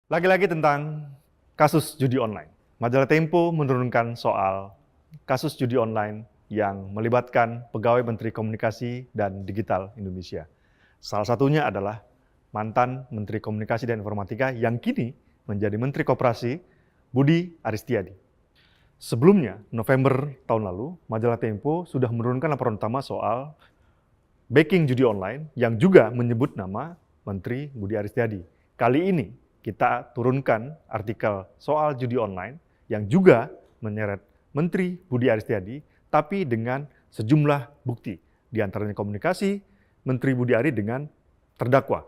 Lagi-lagi tentang kasus judi online. Majalah Tempo menurunkan soal kasus judi online yang melibatkan pegawai Menteri Komunikasi dan Digital Indonesia. Salah satunya adalah mantan Menteri Komunikasi dan Informatika yang kini menjadi Menteri Koperasi, Budi Aristiadi. Sebelumnya, November tahun lalu, Majalah Tempo sudah menurunkan laporan utama soal backing judi online yang juga menyebut nama Menteri Budi Aristiadi. Kali ini kita turunkan artikel soal judi online yang juga menyeret Menteri Budi Aristiadi, tapi dengan sejumlah bukti, di antaranya komunikasi Menteri Budi Ari dengan terdakwa.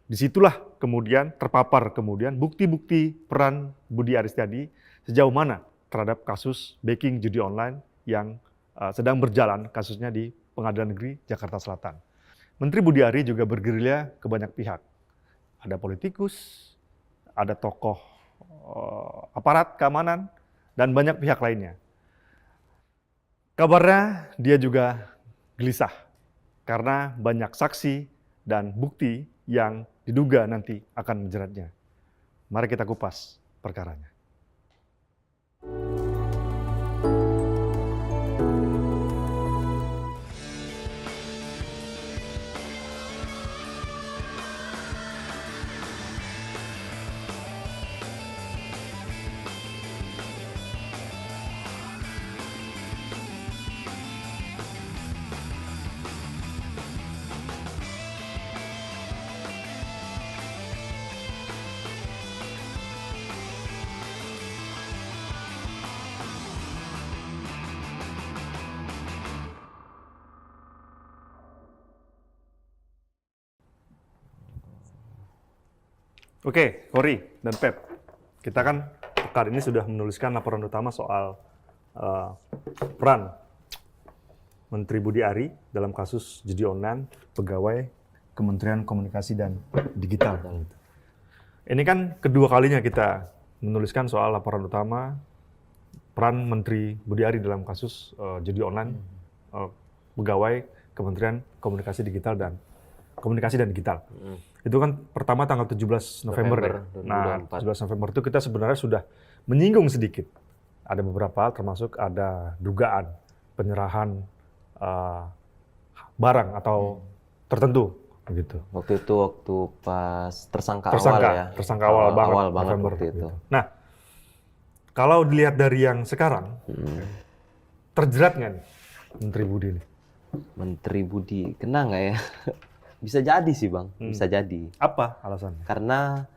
Disitulah kemudian terpapar bukti-bukti peran Budi Aristiadi sejauh mana terhadap kasus backing judi online yang sedang berjalan kasusnya di Pengadilan Negeri Jakarta Selatan. Menteri Budi Ari juga bergerilya ke banyak pihak. Ada politikus, ada tokoh aparat keamanan, dan banyak pihak lainnya. Kabarnya dia juga gelisah karena banyak saksi dan bukti yang diduga nanti akan menjeratnya. Mari kita kupas perkaranya. Oke, Kori dan Pep, kita kan pekan ini sudah menuliskan laporan utama soal peran Menteri Budi Ari dalam kasus judi online pegawai Kementerian Komunikasi dan Digital. Ini kan kedua kalinya kita menuliskan soal laporan utama peran Menteri Budi Ari dalam kasus judi online pegawai Kementerian Komunikasi dan Digital. Itu kan pertama tanggal 17 November ya. Nah, 17 November itu kita sebenarnya sudah menyinggung sedikit. Ada beberapa hal, termasuk ada dugaan penyerahan barang atau tertentu begitu. Waktu pas tersangka awal ya. Tersangka awal banget November waktu itu. Gitu. Nah, kalau dilihat dari yang sekarang, terjerat nggak nih Menteri Budi ini? Menteri Budi, kena nggak ya? Bisa jadi sih Bang, bisa jadi. Apa alasannya? Karena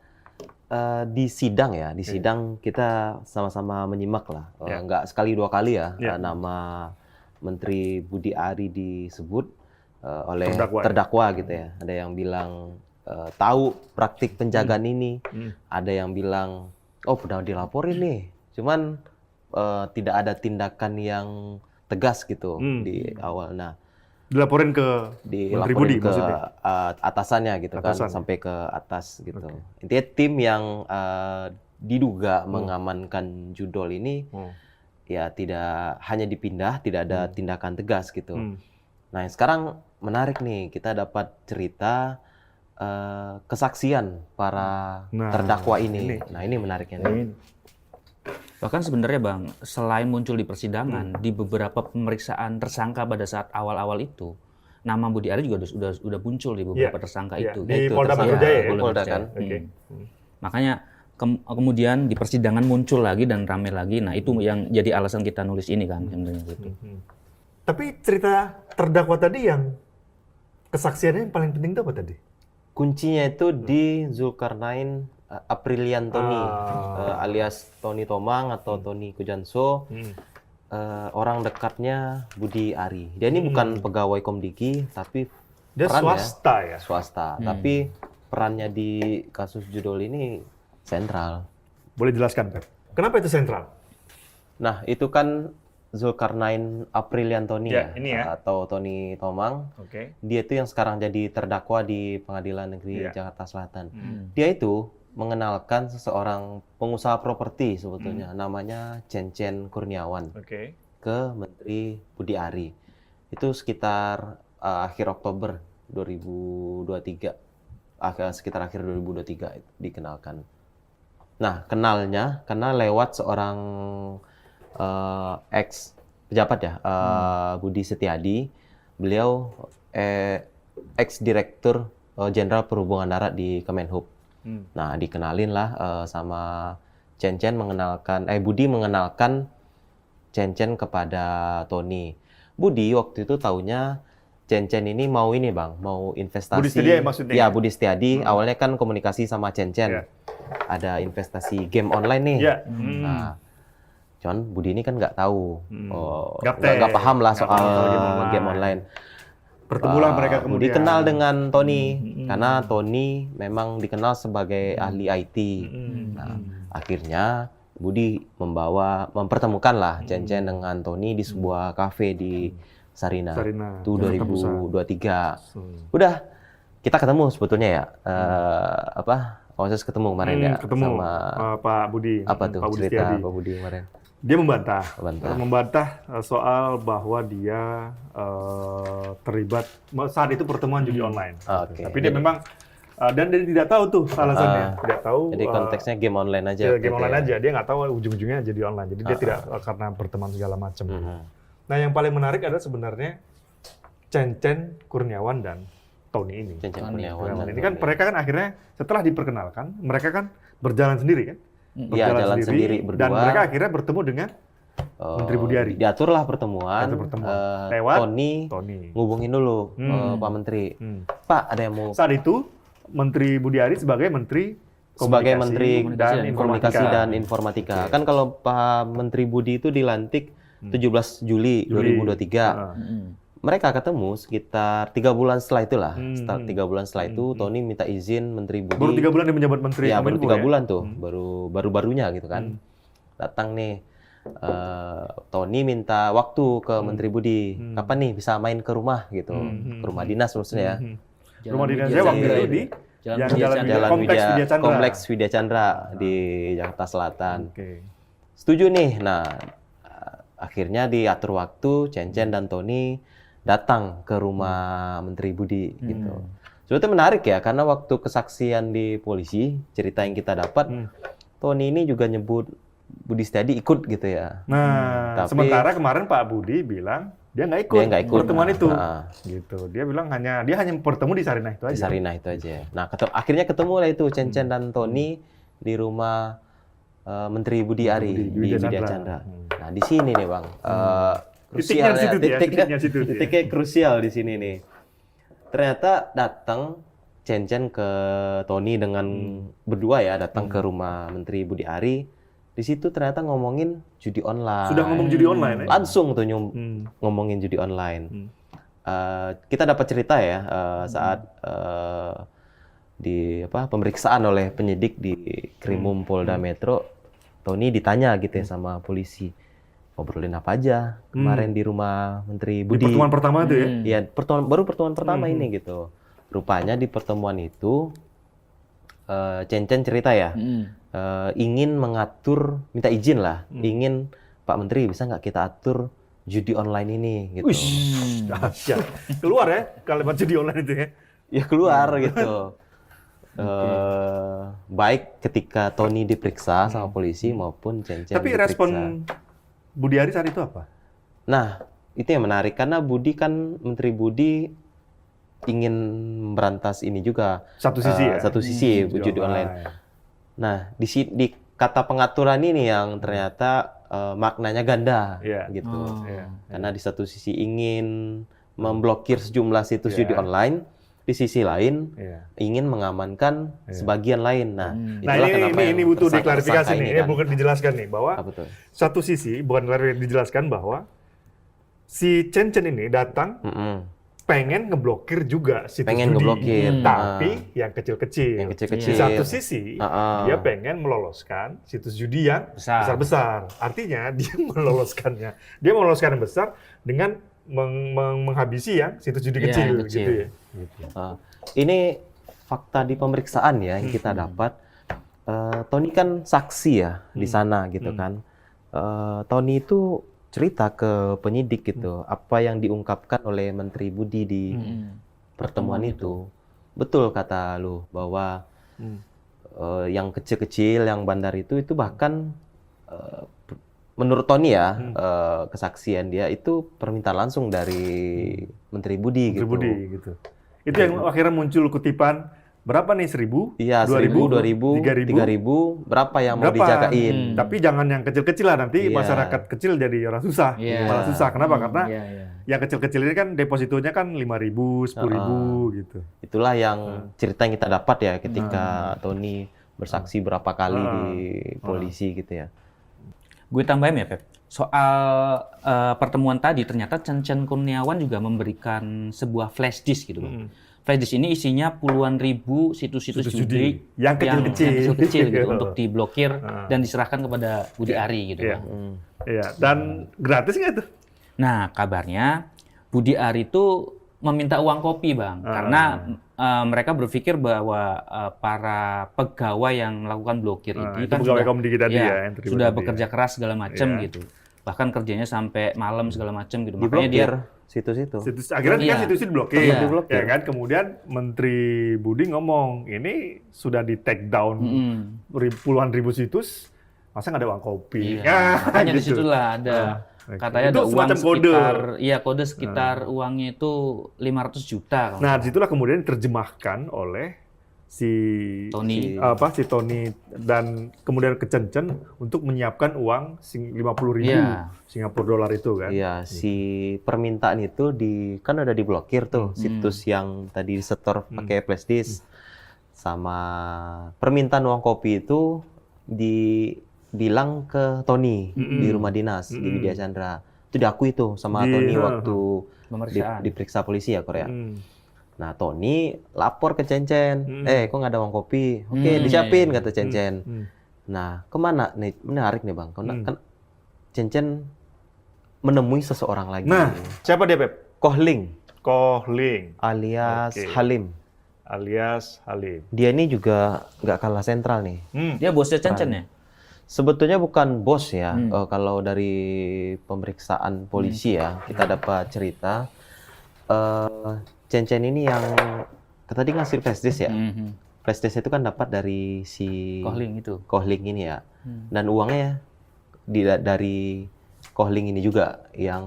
di sidang kita sama-sama menyimak lah. Nggak sekali dua kali ya nama Menteri Budi Ari disebut oleh terdakwa gitu ya. Ada yang bilang tahu praktik penjagaan ini, ada yang bilang oh pernah dilaporin nih, cuman tidak ada tindakan yang tegas gitu di awal. Nah, dilaporin ke Menteri Budi maksudnya? Atasannya gitu kan, sampai ke atas gitu. Intinya tim yang diduga mengamankan judol ini ya tidak hanya dipindah, tidak ada tindakan tegas gitu. Nah, sekarang menarik nih, kita dapat cerita kesaksian para terdakwa ini. Nah, ini menariknya nih. Bahkan sebenarnya Bang, selain muncul di persidangan, di beberapa pemeriksaan tersangka pada saat awal-awal itu, nama Budi Ari juga sudah muncul di beberapa tersangka itu. Di Polda Metro Jaya ya? Polda kan. Makanya kemudian di persidangan muncul lagi dan rame lagi. Nah, itu yang jadi alasan kita nulis ini kan sebenarnya gitu. Tapi cerita terdakwa tadi yang kesaksiannya yang paling penting itu apa tadi? Kuncinya itu di Zulkarnain Apriliantoni, alias Tony Tomang atau Tony Kujanso, orang dekatnya Budi Ari. Dia ini bukan pegawai Komdiki, tapi dia swasta ya? Swasta, tapi perannya di kasus judul ini sentral. Boleh jelaskan, Pep? Kenapa itu sentral? Nah, itu kan Zulkarnain Apriliantoni atau Tony Tomang. Dia itu yang sekarang jadi terdakwa di Pengadilan Negeri Jakarta Selatan. Dia itu mengenalkan seseorang pengusaha properti sebetulnya, namanya Cencen Kurniawan, ke Menteri Budi Ari. Itu sekitar akhir Oktober 2023, sekitar akhir 2023 dikenalkan. Nah, kenalnya karena lewat seorang ex pejabat ya, Budi Setiadi. Beliau ex direktur Jenderal Perhubungan Darat di Kemenhub. Nah, dikenalin lah sama Chen Budi mengenalkan Chen kepada Tony. Budi waktu itu taunya Chen ini mau investasi. Budi Setiadi maksudnya? Ya, Budi Setiadi. Awalnya kan komunikasi sama Chen. Ya. Ada investasi game online nih. Ya. Nah, cuman Budi ini kan nggak tahu, Gaptek. nggak paham lah Nggak soal paham game online. Bertemulah mereka Budi kemudian. kenal dengan Tony karena Tony memang dikenal sebagai ahli IT. Nah, akhirnya Budi mempertemukan lah Chen dengan Tony di sebuah kafe di Sarina. Itu 2023. Udah kita ketemu sebetulnya ya. Proses ketemu kemarin ya sama Pak Budi. apa tuh Pak Budi cerita Setiadi. Pak Budi kemarin? Dia membantah soal bahwa dia terlibat saat itu pertemuan judi online. Oke. Tapi dia memang dan dia tidak tahu tuh alasannya, tidak tahu. Jadi konteksnya game online aja. Game online aja, dia nggak tahu ujung-ujungnya jadi online. Jadi dia tidak karena berteman segala macam. Nah, yang paling menarik adalah sebenarnya Chen Kurniawan dan Tony ini. Ini kan mereka kan akhirnya setelah diperkenalkan, mereka kan berjalan sendiri kan? Iya, jalan sendiri berdua. Dan mereka akhirnya bertemu dengan Menteri Budi Ari. Diaturlah pertemuan. Lewat Tony ngubungin dulu Pak Menteri. Pak, ada yang mau. Saat itu Menteri Budi Ari sebagai Menteri Komunikasi dan Informatika. Kan kalau Pak Menteri Budi itu dilantik 17 Juli 2023. Mereka ketemu sekitar 3 bulan setelah itulah. Setelah 3 bulan setelah itu, Tony minta izin Menteri Budi. Baru 3 bulan dia menjabat Menteri. Ya, baru 3 bulan tuh, baru-barunya gitu kan. Datang nih, Tony minta waktu ke Menteri Budi. Kapan nih bisa main ke rumah gitu, ke rumah dinas maksudnya. Rumah dinasnya waktu itu di Kompleks Widya Chandra di Jakarta Selatan. Setuju nih. Nah, akhirnya diatur waktu, Chen dan Tony datang ke rumah Menteri Budi gitu. Sebetulnya menarik ya, karena waktu kesaksian di polisi, cerita yang kita dapat, Tony ini juga nyebut Budi Setiadi ikut gitu ya. Nah, sementara kemarin Pak Budi bilang dia nggak ikut pertemuan itu. Gitu. Dia bilang hanya bertemu di Sarina itu aja. Di Sarina itu aja. Nah, akhirnya ketemu lah itu Chen dan Tony di rumah Menteri Budi Ari di Widya Chandra. Nah, di sini nih Bang. Titiknya krusial di sini nih. Ternyata datang Chen ke Tony dengan berdua ya, datang ke rumah Menteri Budi Ari. Di situ ternyata ngomongin judi online. Sudah ngomong judi online ya? Langsung tuh ngomongin judi online. Kita dapat cerita ya saat di pemeriksaan oleh penyidik di Krimum Polda Metro, Tony ditanya gitu ya sama polisi. Ngobrolin apa aja kemarin di rumah Menteri Budi. Di pertemuan pertama itu ya? Iya, baru pertemuan pertama ini gitu. Rupanya di pertemuan itu Chen cerita ya, ingin minta izin lah, ingin Pak Menteri bisa nggak kita atur judi online ini gitu. Dahsyat. Keluar ya kalimat judi online itu ya? Ya keluar gitu. Baik ketika Tony diperiksa sama polisi maupun Chen Tapi diperiksa. Respon Budi Ari saat itu apa? Nah, itu yang menarik karena Menteri Budi ingin memberantas ini juga. Satu sisi judi online. Nah, di kata pengaturan ini yang ternyata maknanya ganda gitu. Karena di satu sisi ingin memblokir sejumlah situs judi online, di sisi lain ingin mengamankan sebagian lain. Nah, ini butuh diklarifikasi nih. Ini bukan dijelaskan nih bahwa satu sisi bukan dijelaskan bahwa si Chen ini datang pengen ngeblokir juga situs judi, tapi yang kecil-kecil. Di satu sisi dia pengen meloloskan situs judi yang besar-besar. Artinya dia meloloskannya. Dia meloloskan yang besar dengan menghabisi yang situs judi kecil. Gitu ya. Ini fakta di pemeriksaan ya yang kita dapat. Tony kan saksi ya di sana gitu kan. Tony itu cerita ke penyidik gitu apa yang diungkapkan oleh Menteri Budi di pertemuan itu. Betul kata lu bahwa yang kecil-kecil, yang bandar itu bahkan menurut Tony ya, kesaksian dia itu permintaan langsung dari Menteri Budi Menteri gitu. Budi gitu. Itu yang akhirnya muncul kutipan berapa nih 1.000? Iya, 1.000, 2.000, 3.000, berapa yang mau dijagain? Tapi jangan yang kecil-kecil lah, nanti Iya. masyarakat kecil jadi orang susah. Iya. Malah susah. Kenapa? Karena Iya, iya. yang kecil-kecil ini kan depositonya kan 5.000, 10.000 gitu. Itulah yang cerita yang kita dapat ya ketika Tony bersaksi berapa kali di polisi gitu ya. Gue tambahin ya, Pep. Soal pertemuan tadi, ternyata Chen Kurniawan juga memberikan sebuah flash disk gitu, Bang. Flash disk ini isinya puluhan ribu situs-situs judi yang kecil-kecil gitu untuk diblokir dan diserahkan kepada Budi Ari gitu, Iya. Bang. Iya. Dan gratis nggak tuh? Nah, kabarnya Budi Ari itu meminta uang kopi, Bang, karena mereka berpikir bahwa para pegawai yang melakukan blokir ini itu kan pegawai sudah, Komdigi tadi ya, yang terlibat sudah tadi bekerja ya. keras segala macam Iya. gitu. Bahkan kerjanya sampai malam segala macam gitu. Makanya Diblokir dia situs itu. Akhirnya kan Iya. situs itu diblokir, Iya. ya kan? Kemudian Menteri Budi ngomong, ini sudah di take down puluhan ribu situs, masa nggak ada uang kopi? Iya. Ya, Makanya di gitu. situlah ada Oke. katanya Itu ada uang semacam kode. sekitar kode sekitar uangnya itu 500 juta kalau Nah, disitulah kemudian diterjemahkan oleh si Tony. si Tony dan kemudian ke Chen untuk menyiapkan uang 50.000 Iya. Singapura dolar itu kan. Iya, si permintaan itu kan udah diblokir tuh situs yang tadi disetor pakai flash disk. Sama permintaan uang kopi itu bilang ke Tony di rumah dinas di Widya Chandra. Itu diakui tuh sama Tony waktu Pemeriksaan. diperiksa polisi ya Korea. Hmm. Nah, Tony lapor ke Chen. Kok nggak ada uang kopi? Oke, disiapin kata Chen. Nah, kemana nih? Menarik nih Bang. Kan Chen menemui seseorang lagi. Nah, siapa dia, Pep? Kohling Kohling alias Oke. Halim. alias Halim. Dia ini juga nggak kalah sentral nih. Dia bosnya Chen ya? Sebetulnya bukan bos ya. Kalau dari pemeriksaan polisi ya, kita dapat cerita Chen ini yang tadi ngasih flash disk ya. Flash disk itu kan dapat dari si Kohling ini ya. Dan uangnya dari Kohling ini juga yang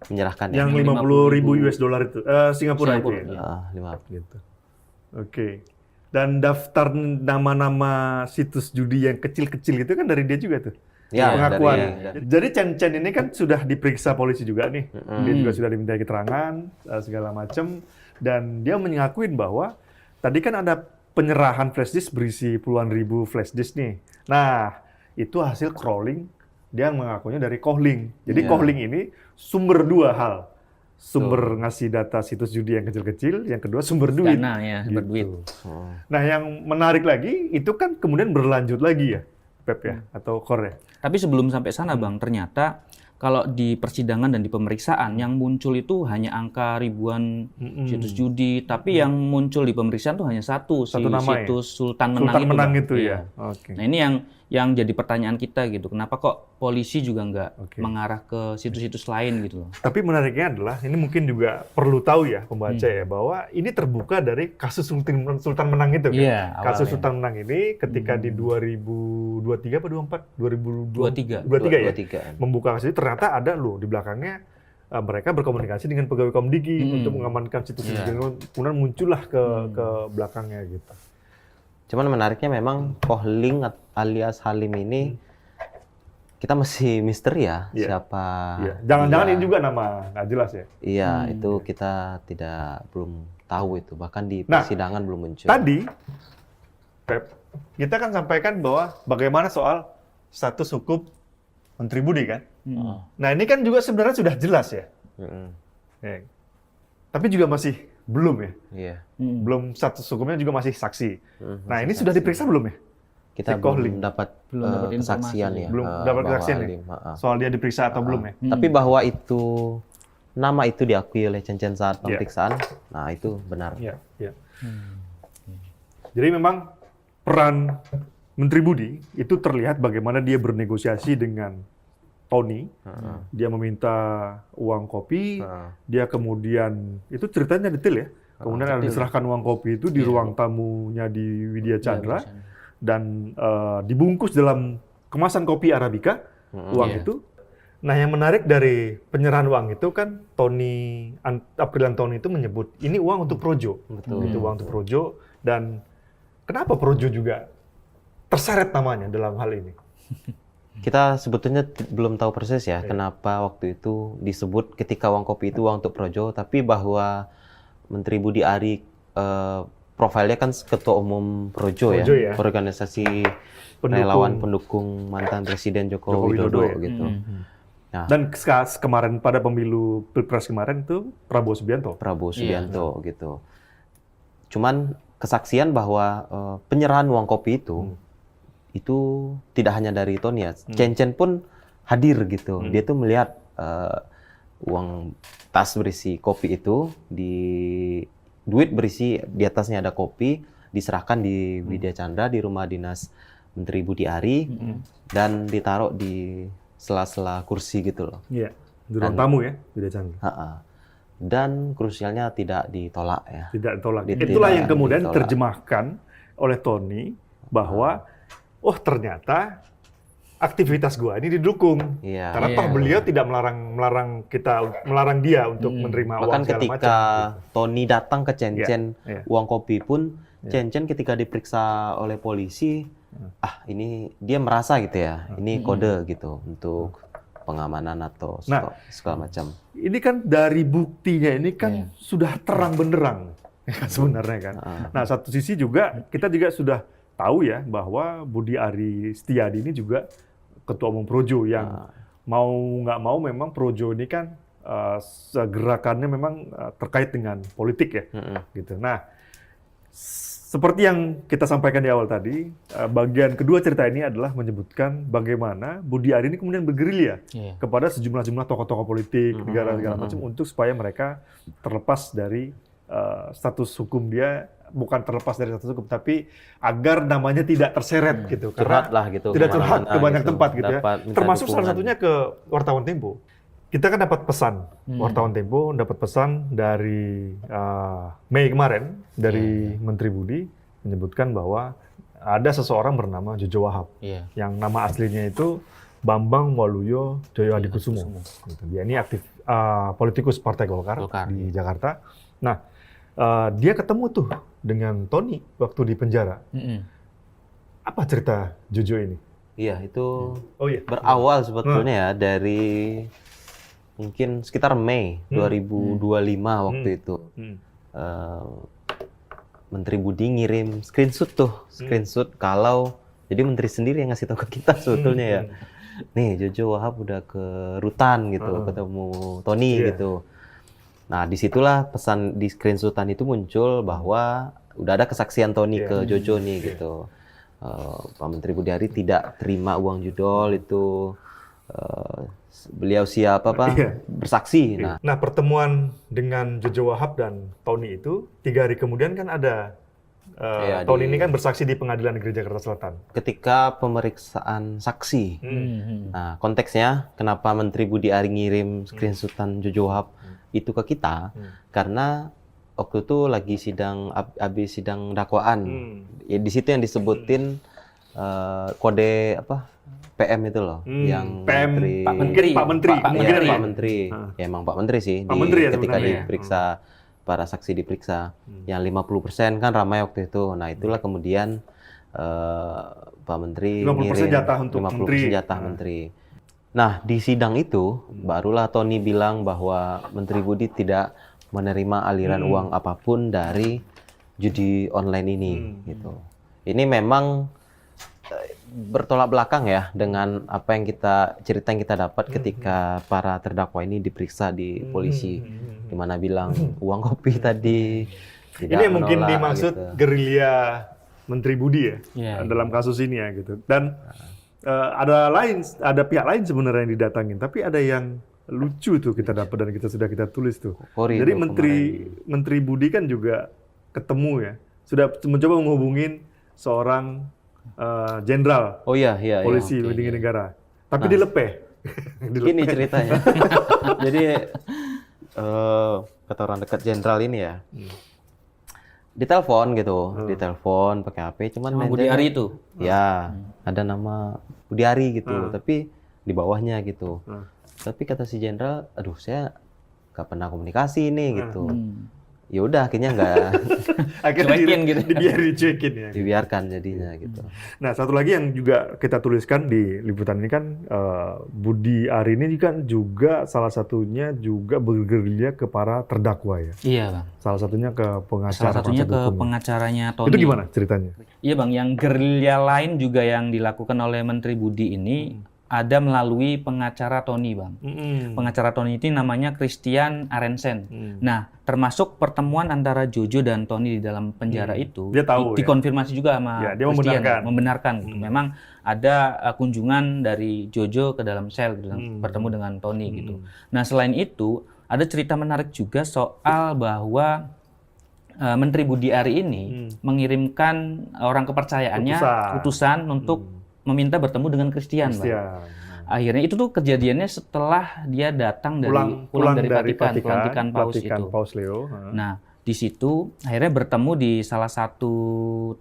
menyerahkan Yang 50.000 US dollar itu, Singapura itu ya. 5. Gitu. Oke. Dan daftar nama-nama situs judi yang kecil-kecil itu kan dari dia juga tuh. Ya, Pengakuan. dari- Jadi Chen ini kan sudah diperiksa polisi juga nih. Dia juga sudah diminta keterangan segala macam, dan dia mengakuin bahwa tadi kan ada penyerahan flash disk berisi puluhan ribu flash disk nih. Nah, itu hasil crawling dia mengakunya dari Kohling. Jadi Kohling ini sumber dua hal. Sumber ngasih data situs judi yang kecil-kecil, yang kedua sumber duit. Dana ya, sumber duit. Nah, yang menarik lagi itu kan kemudian berlanjut lagi ya, Pep ya, atau Kor ya. Tapi sebelum sampai sana, Bang, ternyata kalau di persidangan dan di pemeriksaan yang muncul itu hanya angka ribuan situs judi, tapi yang muncul di pemeriksaan itu hanya satu nama ya? situs Sultan Menang Sultan itu. Menang Bang. itu Iya. ya. Oke. Nah, ini yang jadi pertanyaan kita gitu. Kenapa kok polisi juga nggak Oke. mengarah ke situs-situs lain gitu loh? Tapi menariknya adalah ini mungkin juga perlu tahu ya pembaca ya, bahwa ini terbuka dari kasus Sultan Menang itu kan. Iya, Kasus awalnya. Sultan Menang ini ketika di 2023 apa 24? 23. 2023 ya. 23. Membuka kasus itu ternyata ada loh di belakangnya mereka berkomunikasi dengan pegawai Komdigi untuk mengamankan situs-situs kemudian muncullah ke belakangnya gitu. Cuman menariknya memang Kohling alias Halim ini kita masih misteri ya Iya. siapa. Iya. Jangan-jangan dia. ini juga nama nggak jelas ya. Iya, itu kita belum tahu itu. Bahkan di Nah, persidangan belum muncul. Tadi, Pep, kita kan sampaikan bahwa bagaimana soal status hukum Menteri Budi kan. Nah ini kan juga sebenarnya sudah jelas ya. Ya. Tapi juga masih belum ya. Iya. Belum status hukumnya juga masih saksi. Nah ini sudah diperiksa belum ya? Kita si Kohling. belum dapat Belum dapat kesaksian informasi. ya. Belum dapat bahwa kesaksian ya? Halim, Soal dia diperiksa atau belum ya? Tapi bahwa itu nama itu diakui oleh Chen saat pemeriksaan, nah itu benar. Iya, iya. Jadi memang peran Menteri Budi itu terlihat bagaimana dia bernegosiasi dengan Tony. Dia meminta uang kopi, dia kemudian itu ceritanya detail ya. Kemudian ada diserahkan uang kopi itu di ruang tamunya di Widya Chandra. dan dibungkus dalam kemasan kopi Arabica, uang Iya. itu. Nah, yang menarik dari penyerahan uang itu kan Apriliantoni itu menyebut ini uang untuk Projo. Betul. Itu uang untuk Projo, dan kenapa Projo juga terseret namanya dalam hal ini? Kita sebetulnya belum tahu persis ya kenapa waktu itu disebut ketika uang kopi itu uang untuk Projo, tapi bahwa Menteri Budi Ari profilnya kan ketua umum Projo ya, organisasi relawan pendukung mantan Presiden Joko Widodo ya. gitu. Nah, Dan kemarin pada pemilu Pilpres kemarin itu Prabowo Subianto gitu. Cuman kesaksian bahwa penyerahan uang kopi itu tidak hanya dari Tony ya. Chen pun hadir gitu. Dia tuh melihat uang tas berisi kopi itu, duit berisi di atasnya ada kopi, diserahkan di Widya Chandra di rumah dinas Menteri Budi Ari dan ditaruh di sela-sela kursi gitu loh. Iya, di ruang tamu ya, Widya Chandra. Dan krusialnya tidak ditolak ya. Tidak ditolak. Itulah yang kemudian diterjemahkan oleh Tony bahwa ternyata aktivitas gua ini didukung. Karena toh beliau tidak melarang dia untuk menerima uang Bahkan segala ketika macam. Tony datang ke Chen uang kopi pun Chen ketika diperiksa oleh polisi, ini dia merasa gitu ya, ini kode gitu untuk pengamanan atau segala macam. Ini kan dari buktinya ini kan sudah terang benderang sebenarnya kan. Nah, satu sisi juga kita juga sudah tahu ya bahwa Budi Ari Setiadi ini juga ketua umum Projo yang mau nggak mau memang Projo ini kan gerakannya memang terkait dengan politik ya, gitu. Nah, seperti yang kita sampaikan di awal tadi, bagian kedua cerita ini adalah menyebutkan bagaimana Budi Ari ini kemudian bergerilya kepada sejumlah tokoh-tokoh politik, negara segala macam untuk supaya mereka terlepas dari status hukum dia, bukan terlepas dari status hukum, tapi agar namanya tidak terseret gitu. Curhat lah gitu. Tidak curhat ke banyak tempat gitu ya. Termasuk dukungan. salah satunya ke wartawan Tempo. Kita kan dapat pesan, wartawan Tempo dapat pesan dari Mei kemarin dari Menteri Budi menyebutkan bahwa ada seseorang bernama Jojo Wahab yang nama aslinya itu Bambang Waluyo Joyo Hadikusumo. Gitu. Dia ini aktif politikus Partai Golkar di Jakarta. Nah, dia ketemu tuh dengan Tony waktu di penjara. Apa cerita Jojo ini? Iya, itu iya. berawal sebetulnya ya dari mungkin sekitar Mei 2025 waktu itu. Menteri Budi ngirim screenshot kalau jadi Menteri sendiri yang ngasih tahu ke kita sebetulnya ya. Nih, Jojo Wahab udah ke Rutan gitu, ketemu Tony gitu. Nah, disitulah pesan di screenshotan itu muncul bahwa udah ada kesaksian Tony ke Jojo nih gitu. Pak Menteri Budi Ari tidak terima uang judol itu. Beliau siap bersaksi. Nah, pertemuan dengan Jojo Wahab dan Tony itu 3 hari kemudian kan ada Tony ini kan bersaksi di Pengadilan Negeri Jakarta Selatan. Ketika pemeriksaan saksi. Nah, konteksnya kenapa Menteri Budi Ari ngirim screenshotan Jojo Wahab itu ke kita karena waktu itu lagi habis sidang dakwaan. Ya, di situ yang disebutin kode PM itu loh, yang PM, Pak Menteri. Ya emang Pak Menteri sih. Ketika diperiksa, para saksi diperiksa, yang 50% kan ramai waktu itu. Nah, itulah kemudian Pak Menteri 50% jatah untuk 50% jatah menteri. Nah, di sidang itu barulah Tony bilang bahwa Menteri Budi tidak menerima aliran uang apapun dari judi online ini gitu. Ini memang bertolak belakang ya dengan apa yang cerita yang kita dapat ketika para terdakwa ini diperiksa di polisi, di mana bilang uang kopi tadi tidak ini mungkin menolak, dimaksud gitu. gerilya Menteri Budi ya dalam kasus ini ya gitu. Dan ada pihak lain sebenarnya yang didatangin, tapi ada yang lucu tuh kita dapat dan kita tulis tuh. Jadi Menteri Budi kan juga ketemu ya, sudah mencoba menghubungin seorang jenderal polisi tinggi negara, tapi dilepeh. Ini ceritanya. Jadi kata orang dekat jenderal ini ya, ditelepon gitu, ditelepon pakai HP, cuman Sama Budi manajernya- Ari itu. Ya, ada nama Budi Ari gitu, tapi di bawahnya gitu. Tapi kata si jenderal, aduh saya nggak pernah komunikasi nih gitu. Ya udah akhirnya nggak Akhirnya Cuekin gitu. dicuekin ya. dibiarkan jadinya gitu. Nah, satu lagi yang juga kita tuliskan di liputan ini kan, Budi Ari ini kan juga salah satunya juga bergerilya ke para terdakwa ya. Iya bang. Salah satunya ke pengacara. Salah satunya penasihat ke hukum. pengacaranya Tony. Itu gimana ceritanya? Iya bang, yang gerilya lain juga yang dilakukan oleh Menteri Budi ini ada melalui pengacara Tony bang. Pengacara Tony ini namanya Christian Arensen. Nah, termasuk pertemuan antara Jojo dan Tony di dalam penjara itu Dia tahu, ya? dikonfirmasi juga sama Ya, dia Christian, membenarkan. gitu. Memang ada kunjungan dari Jojo ke dalam sel gitu, bertemu dengan Tony gitu. Nah, selain itu ada cerita menarik juga soal bahwa Menteri Budi Ari ini mengirimkan orang kepercayaannya utusan untuk meminta bertemu dengan Christian, Bang. Akhirnya itu tuh kejadiannya setelah dia datang pulang dari Vatikan, pelantikan Paus itu. Paus Leo. Nah, di situ akhirnya bertemu di salah satu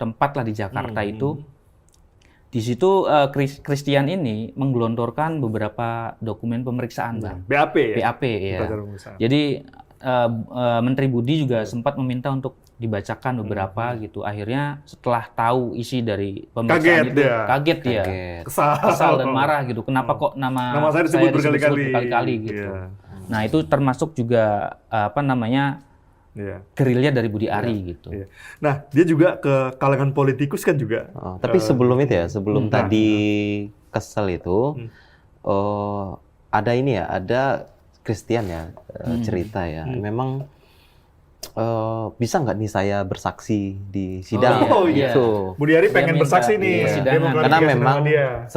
tempat lah di Jakarta itu. Di situ Christian ini menggelontorkan beberapa dokumen pemeriksaan, Bang. BAP ya? BAP ya. Berita pemeriksaan. Jadi Menteri Budi juga sempat meminta untuk dibacakan beberapa gitu. Akhirnya setelah tahu isi dari pemeriksaan itu kaget dia. Kesal dan marah gitu. Kenapa kok nama saya disebut berkali-kali gitu. Iya. Nah, itu termasuk juga gerilya dari Budi Ari gitu. Iya. Nah, dia juga ke kalangan politikus kan juga. Tapi sebelum itu ya, sebelum tadi kesel itu, ada ini ya, ada Christian ya cerita ya. Memang bisa nggak nih saya bersaksi di sidang? Oh iya. Gitu. Budi Ari pengen bersaksi nih. Dia mau Karena klarifikasi memang sama dia.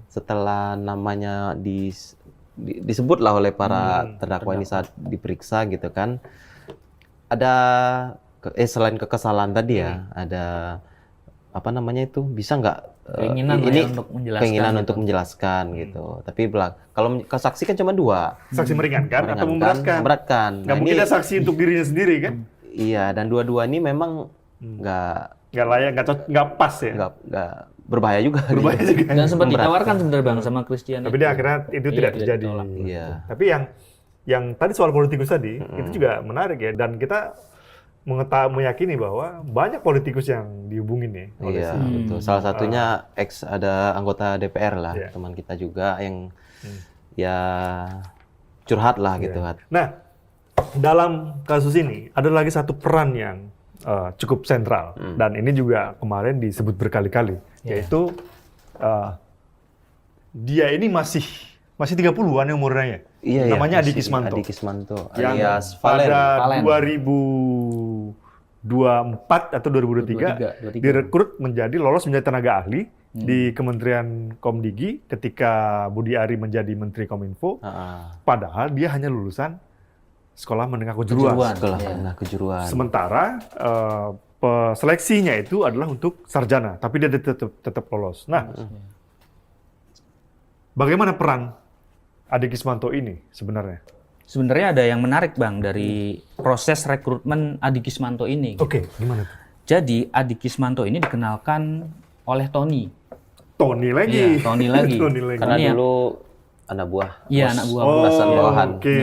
setelah namanya disebut lah oleh para terdakwa ini saat diperiksa gitu kan, ada selain kekesalan tadi ya, ada apa namanya itu, bisa nggak keinginan untuk menjelaskan gitu. Tapi kalau saksi kan cuma dua. Saksi meringankan atau memberatkan? Memberatkan. Nggak mungkin ada saksi untuk dirinya sendiri kan? Iya, dan dua-dua ini memang nggak layak, nggak pas ya? Nggak berbahaya juga. Berbahaya gitu. juga. Dan sempat ditawarkan sebenarnya Bang sama Christian. Tapi dia akhirnya itu tidak terjadi. Iya. Tapi yang tadi soal politikus tadi, itu juga menarik ya. Dan kita meyakini bahwa banyak politikus yang dihubungin ya. Iya, betul. Salah satunya ada anggota DPR lah, teman kita juga yang ya curhat lah gitu. Nah, dalam kasus ini ada lagi satu peran yang cukup sentral dan ini juga kemarin disebut berkali-kali, yaitu dia ini masih 30-an umurnya ya. Iya, namanya Adi Kismanto. Adi Kismanto Yang alias Valen. pada 2024 atau 2023 direkrut lolos menjadi tenaga ahli di Kementerian Komdigi ketika Budi Ari menjadi Menteri Kominfo. Padahal dia hanya lulusan sekolah menengah kejuruan. Sekolah menengah kejuruan. Sementara seleksinya itu adalah untuk sarjana, tapi dia tetap lolos. Nah, bagaimana peran Adi Kismanto ini sebenarnya? Sebenarnya ada yang menarik Bang dari proses rekrutmen Adi Kismanto ini. Oke, gimana tuh? Jadi Adi Kismanto ini dikenalkan oleh Tony. Tony lagi. Iya, Tony lagi. Karena dulu anak buah. Iya, anak buah. bawahan. Oke.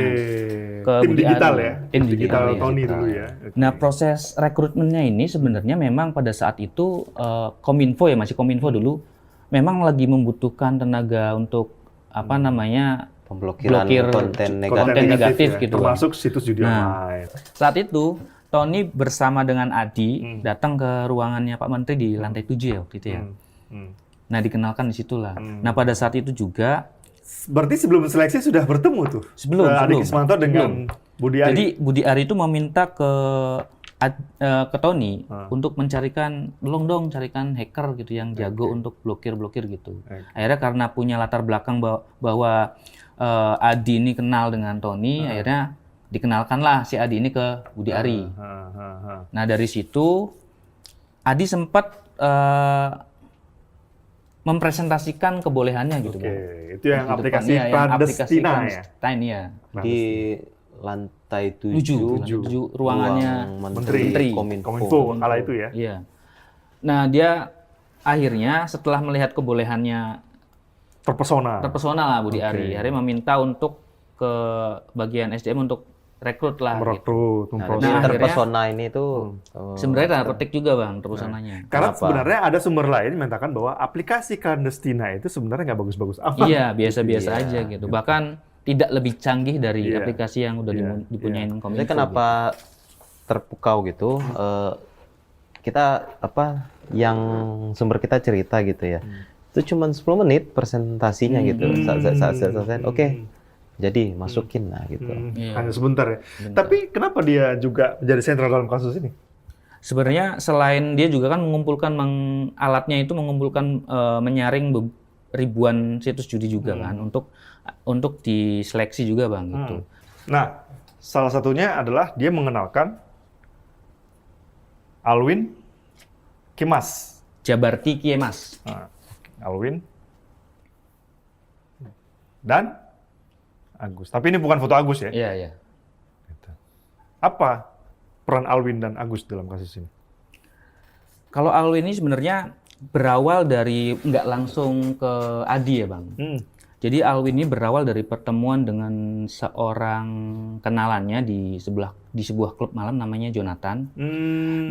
Tim digital ya. Tim digital Tony dulu ya. Nah, proses rekrutmennya ini sebenarnya memang pada saat itu Kominfo ya, masih Kominfo dulu, memang lagi membutuhkan tenaga untuk pemblokiran konten negatif gitu. Termasuk situs judi online. Saat itu Tony bersama dengan Adi datang ke ruangannya Pak Menteri di lantai 7 ya waktu itu ya. Nah, dikenalkan di situlah. Nah, pada saat itu juga berarti sebelum seleksi sudah bertemu tuh. Adi Kismanto dengan Budi Ari. Jadi Budi Ari itu meminta ke Tony untuk mencarikan, carikan hacker gitu yang jago untuk blokir gitu. Akhirnya karena punya latar belakang bahwa Adi ini kenal dengan Tony, akhirnya dikenalkanlah si Adi ini ke Budi Ari. Nah, dari situ Adi sempat mempresentasikan kebolehannya gitu. Oke, itu yang aplikasi Clandestina ya? Ya. Di lantai 7 7 ruangannya Menteri Kominfo kala itu ya. Iya. Nah, dia akhirnya setelah melihat kebolehannya Terpesona lah Budi Ari, akhirnya meminta untuk ke bagian SDM untuk rekrut lah. merekrut, Nah, Nah, akhirnya- terpesona ini tuh Sebenarnya tanda petik juga Bang, terpesananya. Karena Kenapa? sebenarnya ada sumber lain yang mengatakan bahwa aplikasi clandestina itu sebenarnya nggak bagus-bagus amat. Iya, biasa-biasa Iya, aja gitu. Bahkan tidak lebih canggih dari Iya. aplikasi yang udah Iya, dipunyain Jadi Kominfo. kenapa terpukau gitu? Kita yang sumber kita cerita gitu ya. Itu cuma 10 menit presentasinya gitu. Saat selesai, oke. Jadi masukin lah gitu. Iya. Hanya sebentar ya. Tapi kenapa dia juga menjadi sentral dalam kasus ini? Sebenarnya selain dia juga kan mengumpulkan alatnya itu mengumpulkan menyaring ribuan situs judi juga kan untuk diseleksi juga Bang gitu. Nah, salah satunya adalah dia mengenalkan Alwin Kimas. Jabarti Kiemas. Nah, Alwin dan Agus. Tapi ini bukan foto Agus ya. Iya, iya. Gitu. Apa peran Alwin dan Agus dalam kasus ini? Kalau Alwin ini sebenarnya berawal dari nggak langsung ke Adi ya Bang. Jadi Alwin ini berawal dari pertemuan dengan seorang kenalannya di sebuah klub malam namanya Jonathan.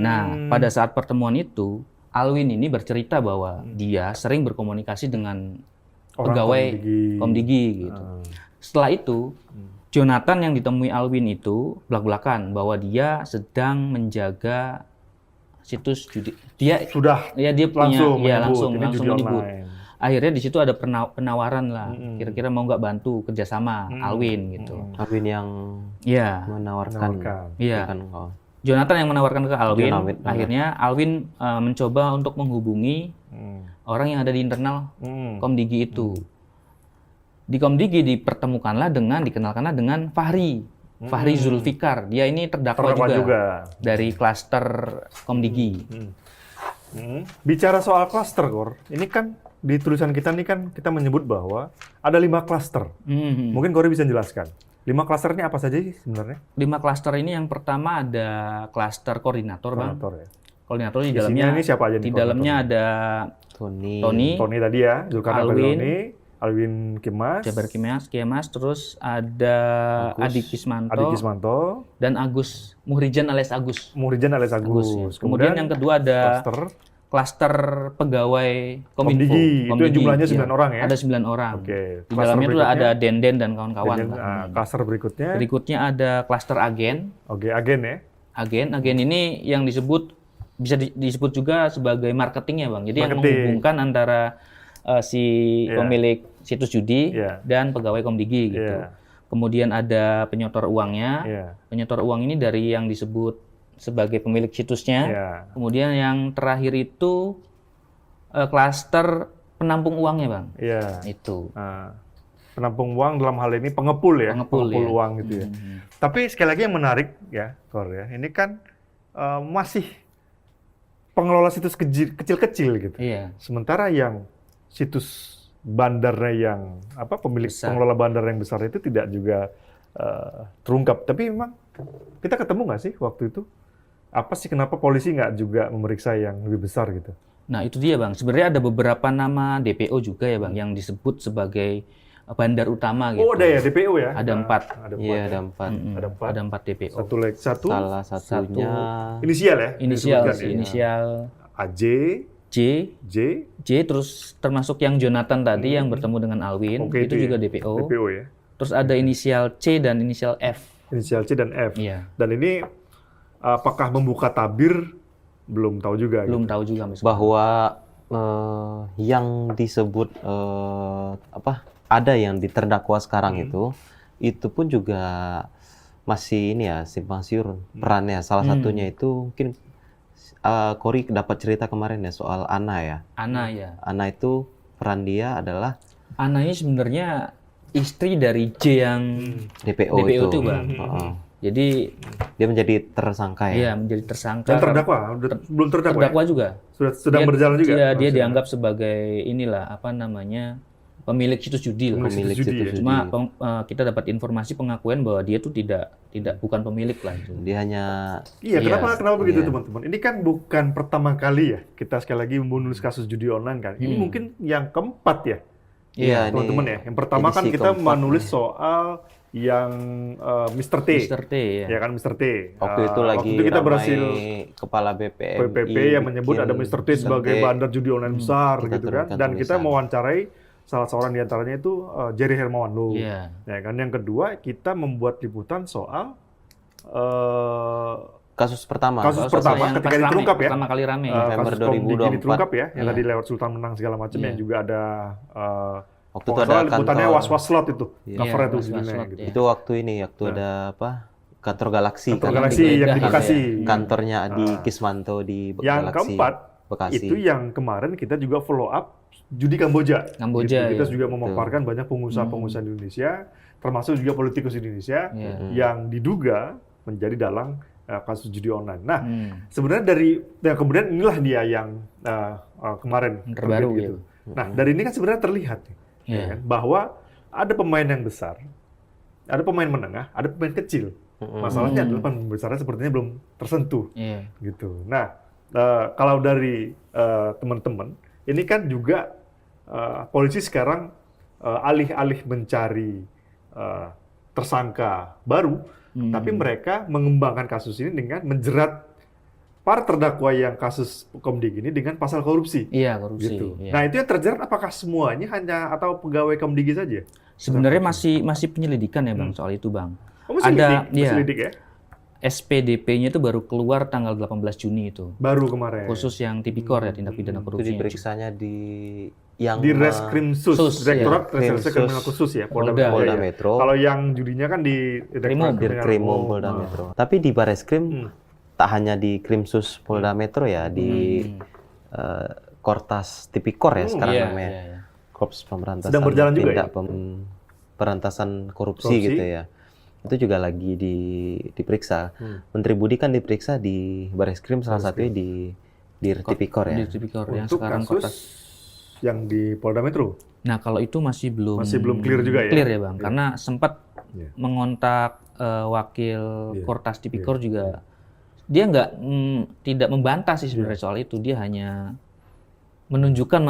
Nah, pada saat pertemuan itu, Alwin ini bercerita bahwa dia sering berkomunikasi dengan pegawai Komdigi gitu. Setelah itu, Jonathan yang ditemui Alwin itu belak-belakan bahwa dia sedang menjaga situs judi. Dia langsung menyebut. Akhirnya di situ ada penawaran lah. Kira-kira mau nggak bantu kerjasama Alwin gitu. Alwin yang menawarkan. Iya. Bukan, Jonathan yang menawarkan ke Alwin. Jonathan, Akhirnya Alwin mencoba untuk menghubungi orang yang ada di internal Komdigi itu. Di Komdigi dikenalkanlah dengan Fahri. Fahri Zulfikar. Dia ini terdakwa juga dari klaster Komdigi. Bicara soal klaster, Kor, ini kan di tulisan kita nih kan kita menyebut bahwa ada 5 klaster. Mungkin Kori bisa jelaskan. 5 klaster ini apa saja sih sebenarnya? 5 klaster ini yang pertama ada klaster koordinator, Bang. Ya. Koordinator di Isinya dalamnya ini siapa aja nih di dalamnya ada Tony. Tony tadi ya, Alwin, Alwin Kimas, Jabar Kimas, terus ada Adi Kismanto, dan Agus Muhrijan alias Agus. Ya. Kemudian yang kedua ada klaster pegawai Kominfo. Itu yang jumlahnya 9 orang ya? Ada 9 orang. Oke. Di dalamnya itu ada Denden dan kawan-kawan. Klaster berikutnya? Berikutnya ada klaster agen. Oke, agen ya? Agen ini yang bisa disebut juga sebagai marketing ya Bang. Jadi yang menghubungkan antara si pemilik situs judi dan pegawai Komdigi gitu. Kemudian ada penyetor uangnya. Penyetor uang ini dari yang disebut sebagai pemilik situsnya. Kemudian yang terakhir itu klaster penampung uangnya Bang. Itu. Penampung uang dalam hal ini pengepul ya, pengepul uang gitu ya. Tapi sekali lagi yang menarik ya, Kor ya, ini kan masih pengelola situs kecil-kecil gitu. Sementara yang situs bandarnya yang pemilik pengelola bandar yang besar itu tidak juga terungkap. Tapi memang kita ketemu nggak sih waktu itu? Apa sih kenapa polisi nggak juga memeriksa yang lebih besar gitu? Nah itu dia Bang. Sebenarnya ada beberapa nama DPO juga ya Bang yang disebut sebagai bandar utama gitu. Oh ada ya DPO ya? Ada 4. Iya ada 4. Ada 4 DPO. Satu. Salah satunya inisial ya? Inisial AJ. J terus termasuk yang Jonathan tadi yang bertemu dengan Alwin itu juga DPO. DPO ya. Terus ada inisial C dan inisial F. Inisial C dan F. Iya. Dan ini apakah membuka tabir belum tahu juga. Belum tahu juga bahwa yang disebut ada yang diterdakwa sekarang itu pun juga masih ini ya simpang siur perannya. Salah satunya itu mungkin Kori dapat cerita kemarin ya soal Ana ya. Ana ya. Ana itu peran dia adalah Ana ini sebenarnya istri dari J yang DPO itu Bang. Jadi dia menjadi tersangka ya. Iya, menjadi tersangka. Dan terdakwa, belum terdakwa. Terdakwa juga. Sedang berjalan juga. Dia dianggap sebagai inilah pemilik situs judi lah. Pemilik situs judi, ya. Cuma kita dapat informasi pengakuan bahwa dia tuh bukan pemilik lah. Dia hanya Iya, kenapa begitu Iya. teman-teman? Ini kan bukan pertama kali ya kita sekali lagi menulis kasus judi online kan. Ini mungkin yang keempat ya. Iya, teman-teman ya. Yang pertama kan edisi kita keempat menulis soal yang Mr. T. Mr. T ya. Ya kan Mr. T. waktu itu lagi kita ramai berhasil kepala BPMI PPP yang menyebut ada Mr. T sebagai bandar judi online besar Kita gitu kan. turunkan Dan kita tulisan. mewawancarai salah seorang di antaranya itu Jerry Hermawan Lo. Iya. Ya kan. Yang kedua kita membuat liputan soal kasus pertama. Kasus pertama yang ketika pas rame, diterungkap ya. pertama kali rame. November kasus Komdigi 2024. diterungkap ya, yang Iya. tadi lewat Sultan Menang segala macam yang juga ada Waktu itu kalau ada nggak salah liputannya kantor. was-was slot itu, Iya. covernya tuh Was-was judulnya slot, gitu. ya. Itu waktu ada apa? Kantor Galaksi. Kantor kan? Galaksi yang di digeledah, Bekasi. Kantornya di Kismanto di Yang Galaksi. keempat Bekasi. itu yang kemarin kita juga follow up judi Kamboja. Kamboja, Kita ya. juga memaparkan banyak pengusaha-pengusaha di Indonesia, termasuk juga politikus di Indonesia Iya. yang diduga menjadi dalang kasus judi online. Nah, sebenarnya kemudian inilah dia yang kemarin Terbaru, terbit gitu. Nah, dari ini kan sebenarnya terlihat ya kan, bahwa ada pemain yang besar, ada pemain menengah, ada pemain kecil. Masalahnya adalah pemain besarnya sepertinya belum tersentuh. Iya. Gitu. Nah, kalau dari teman-teman, ini kan juga polisi sekarang alih-alih mencari tersangka baru, tapi mereka mengembangkan kasus ini dengan menjerat para terdakwa yang kasus Komdigi ini dengan pasal korupsi. Iya, korupsi. Gitu. Iya. Nah, itu yang terjerat apakah semuanya hanya atau pegawai Komdigi saja? Sebenarnya masih penyelidikan ya Bang soal itu Bang. Oh, masih Ada lidik ya? SPDP-nya itu baru keluar tanggal 18 Juni itu. Baru kemarin. Khusus yang tipikor ya, tindak pidana Itu korupsi. diperiksanya di yang Di Reskrimsus, Sus, Direktorat iya. Reserse Kriminal Khusus ya, Polda Polda ya. Metro. Kalau yang judinya kan di Krimum. Dirkrimum Polda Metro. Tapi di Bareskrim tak hanya di Krimsus Polda Metro ya, di Kortas Tipikor ya sekarang Iya, namanya. iya, iya. Korps Pemberantasan Sedang berjalan juga Tindak Pemberantasan Korupsi gitu ya. Itu juga lagi diperiksa. Menteri Budi kan diperiksa di Bareskrim, salah satunya di Tipikor ya. Di tipikor yang Untuk sekarang kasus kotak. yang di Polda Metro. Nah, kalau itu masih belum clear juga ya? Clear ya, Bang. Karena sempat Iya. mengontak wakil Iya. Kortas Tipikor juga. Dia tidak membantah sih sebenarnya soal itu. Dia hanya menunjukkan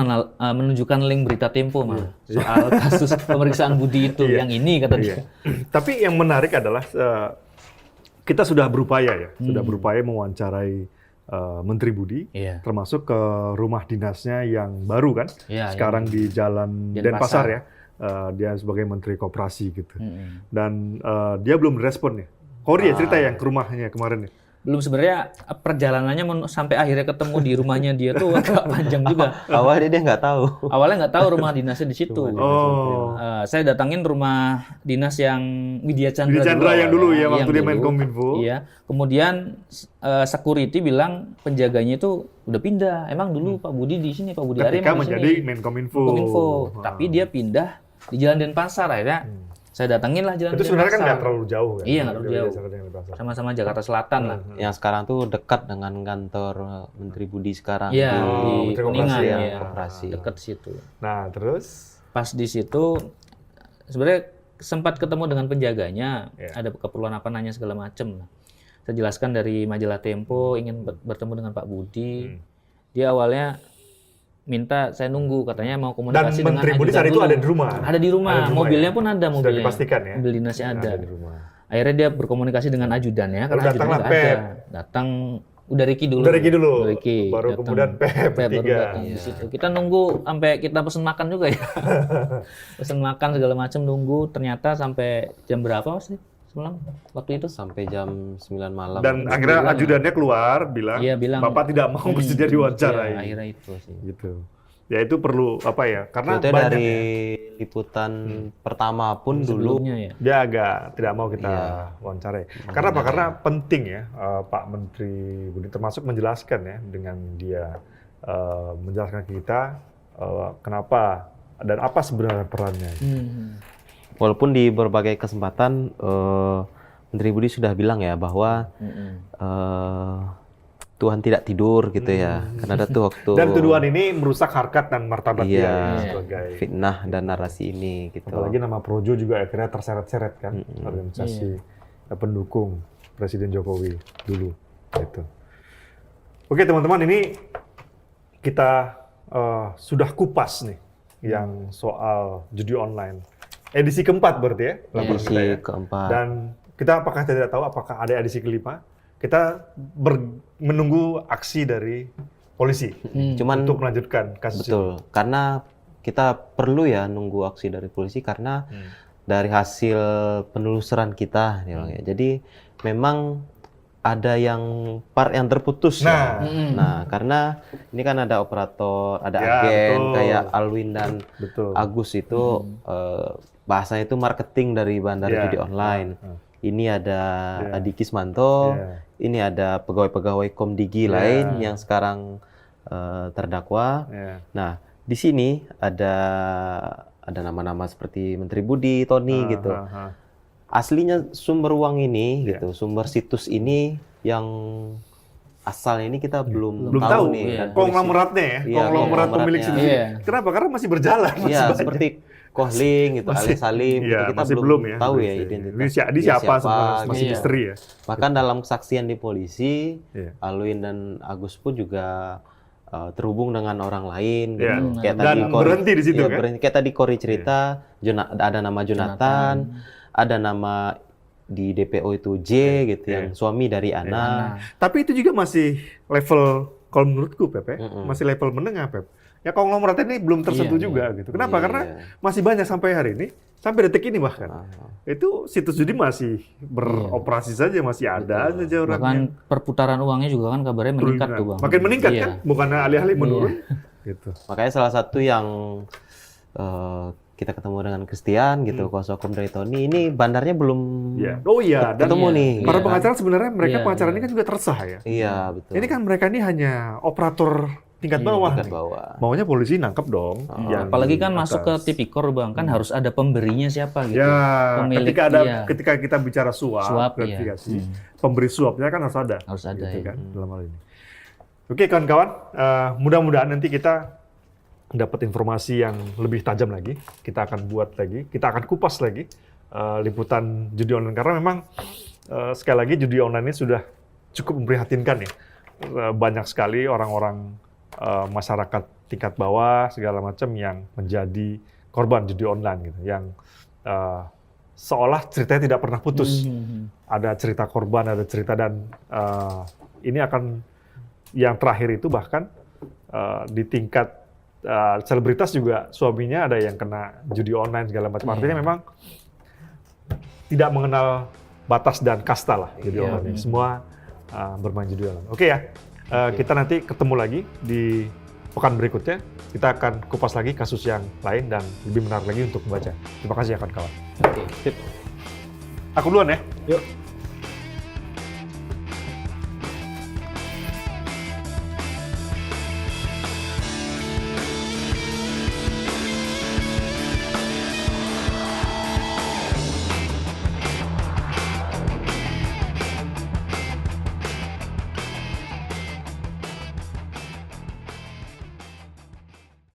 link berita Tempo malah soal kasus pemeriksaan Budi itu yang ini kata dia. Tapi yang menarik adalah kita sudah berupaya ya, sudah berupaya mewawancarai Menteri Budi, Iya. termasuk ke rumah dinasnya yang baru kan, Iya, sekarang di Jalan Denpasar. Denpasar ya, dia sebagai Menteri Koperasi gitu, Mm-mm. dan dia belum respon ya. Kori ya cerita yang ke rumahnya kemarin ya. Belum, sebenarnya perjalanannya sampai akhirnya ketemu di rumahnya dia tuh agak panjang juga. Awalnya dia nggak tahu. Awalnya nggak tahu rumah dinasnya di situ. Oh, Saya datangin rumah dinas yang Widya Chandra, Widya Chandra yang dulu ya, Yang waktu dia main dulu. Kominfo. Iya. Kemudian security bilang penjaganya itu udah pindah. Emang dulu Pak Budi di sini, Pak Budi Ari ketika emang di menjadi sini. Menkominfo. Kominfo. Tapi dia pindah di Jalan Denpasar akhirnya. Saya datangin lah Jalan Itu sebenarnya kan Denpasar. nggak terlalu jauh kan? Iya, nggak terlalu jauh. Denpasar. Sama-sama Jakarta Selatan lah. Yang sekarang tuh dekat dengan kantor Menteri Budi sekarang Iya, di di Menteri Kuningan Koperasi ya. ya. Koperasi. Dekat situ. Nah, terus Pas di situ sebenarnya sempat ketemu dengan penjaganya, ada keperluan apa nanya segala macam. Saya jelaskan dari majalah Tempo ingin bertemu dengan Pak Budi. Dia awalnya minta saya nunggu, katanya mau dan komunikasi dengan Menteri Budi ajudan saat itu dulu. ada di rumah. Ada di rumah, mobilnya pun ada, Sudah mobilnya. dipastikan ya. Mobil dinasnya ada. Ada di rumah. Akhirnya dia berkomunikasi dengan ajudannya karena Lalu ajudannya datanglah nggak ada. Pep. Datang udah Ricky dulu. Udah Ricky dulu. Udah Ricky, Baru datang. kemudian Pep Pep baru bertiga. datang di situ. Kita nunggu sampai kita pesen makan juga ya. Pesen makan segala macam, nunggu, ternyata sampai jam berapa sih semalam waktu itu? Sampai jam 9 malam. Dan akhirnya ajudannya keluar bilang, Iya, bilang, Bapak tidak mau bersedia diwawancarai. Iya, akhirnya itu sih. Gitu. Ya itu perlu apa ya? Karena itu banyak dari ya. liputan pertama pun dulu Sebelumnya ya. Dia agak tidak mau kita wawancarai. Karena apa? Karena penting ya Pak Menteri Budi termasuk menjelaskan ya dengan dia menjelaskan ke kita kenapa dan apa sebenarnya perannya. walaupun di berbagai kesempatan Menteri Budi sudah bilang ya bahwa Tuhan tidak tidur gitu ya. Karena ada tuh waktu Dan tuduhan ini merusak harkat dan martabat dia Iya. ya, sebagai fitnah dan narasi ini gitu. apalagi nama Projo juga akhirnya terseret-seret kan, organisasi pendukung Presiden Jokowi dulu gitu. Oke teman-teman, ini kita sudah kupas nih yang soal judi online. Edisi keempat berarti ya, laporan Edisi kita ya. keempat. Dan kita apakah tidak tahu apakah ada edisi kelima? Kita menunggu aksi dari polisi Cuman untuk melanjutkan kasus ini. betul, karena kita perlu ya nunggu aksi dari polisi karena dari hasil penelusuran kita ya Bang ya. Jadi memang ada yang part yang terputus ya. Nah, karena ini kan ada operator, ada Ya, agen betul. kayak Alwin dan Betul. Agus itu bahasanya itu marketing dari bandara Ya. judi online. Ini ada Ya. Adi Kismanto, Ya. ini ada pegawai-pegawai Komdigi Ya. lain yang sekarang terdakwa. Ya. Nah, di sini ada nama-nama seperti Menteri Budi, Tony gitu. Aslinya sumber uang ini Ya. gitu, sumber situs ini yang asalnya ini kita belum Belum tahu nih. Iya. dan polisi- Konglomeratnya ya, Iya, konglomerat pemilik konglomeratnya. situs. Iya. Kenapa? Karena masih berjalan. masih Iya, banyak. seperti Kohling gitu, Masih- Ali Salim Iya, gitu. Kita masih belum ya. tahu ya Ini identitas. Ini dia siapa sebenarnya, masih Iya. misteri ya. Bahkan dalam kesaksian di polisi, Iya. Alwin dan Agus pun juga terhubung dengan orang lain gitu. Iya. Kayak Dan tadi Kori- berhenti di situ iya, kan? berhenti. Kayak tadi Kori cerita, ada nama Jonathan, ada nama di DPO itu J gitu Iya. yang suami dari Ana. Tapi itu juga masih level, kalau menurutku Pep, ya, masih level menengah Pep. Ya konglomerat ini belum tersentuh Iya, juga gitu. Kenapa? Iya. Karena masih banyak sampai hari ini, sampai detik ini bahkan. Ah. Itu situs judi masih beroperasi saja, masih ada saja Bahkan orangnya. perputaran uangnya juga kan kabarnya meningkat tuh Bang. Makin meningkat Iya. kan, bukan alih-alih menurun. Gitu. Makanya salah satu yang kita ketemu dengan Christian gitu, kuasa hukum dari Tony, ini bandarnya belum Ya. Oh iya, dan ketemu nih. para iya. pengacara sebenarnya mereka Iya, pengacara iya. ini kan juga teresah ya. Iya, betul. Ini kan mereka ini hanya operator tingkat bawah. tingkat nih. bawah. Maunya polisi nangkep dong. yang Apalagi kan di masuk ke atas. tipikor Bang, kan harus ada pemberinya siapa gitu. Ya, Pemilik, ketika iya. ketika kita bicara suap, Suap, iya. gratifikasi, pemberi suapnya kan harus ada. Harus ada, gitu ya. kan, dalam hal ini. Oke, kawan-kawan, mudah-mudahan nanti kita dapat informasi yang lebih tajam lagi. Kita akan buat lagi, kita akan kupas lagi liputan judi online karena memang sekali lagi judi online ini sudah cukup memprihatinkan ya. Banyak sekali orang-orang masyarakat tingkat bawah segala macam yang menjadi korban judi online gitu, yang seolah ceritanya tidak pernah putus. Ada cerita korban, ada cerita dan ini akan yang terakhir itu bahkan di tingkat selebritas juga suaminya ada yang kena judi online segala macam. Artinya memang tidak mengenal batas dan kasta lah judi online ini. Semua bermain judi online. Oke ya, kita nanti ketemu lagi di pekan berikutnya. Kita akan kupas lagi kasus yang lain dan lebih menarik lagi untuk membaca. Terima kasih ya kawan-kawan. Oke. Aku duluan ya. Yuk.